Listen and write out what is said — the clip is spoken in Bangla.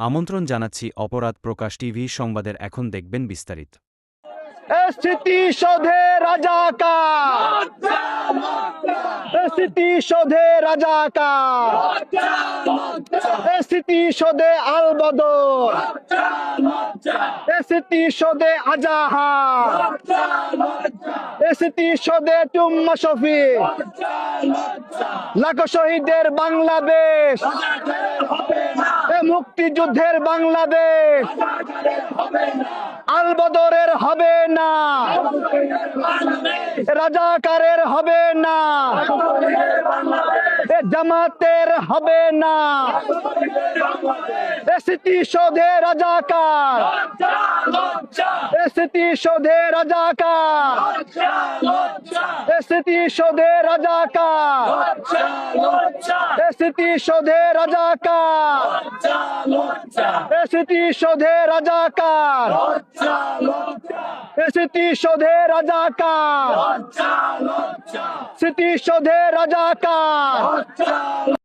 আমন্ত্রণ জানাচ্ছি অপরাধ প্রকাশ টিভি সংবাদের এখন দেখবেন বিস্তারিত। স্মৃতিসৌধে রাজাকার, স্মৃতিসৌধে রাজাকার, স্মৃতিসৌধে আলবদর, স্মৃতিসৌধে আজাহার, স্মৃতিসৌধে টুম্মা শফিক, লাখো শহীদের বাংলাদেশ, মুক্তিযুদ্ধের বাংলাদেশ, আলবদরের হবে না, রাজাকারের হবে না, জামাতের হবে না, স্মৃতিসৌধে রাজাকার, স্মৃতিসৌধে রাজাকার, স্মৃতিসৌধে রাজাকার, স্মৃতিসৌধে রাজাকার, স্মৃতিসৌধে রাজাকার, স্মৃতিসৌধে রাজাকার, স্মৃতিসৌধে রাজাকার।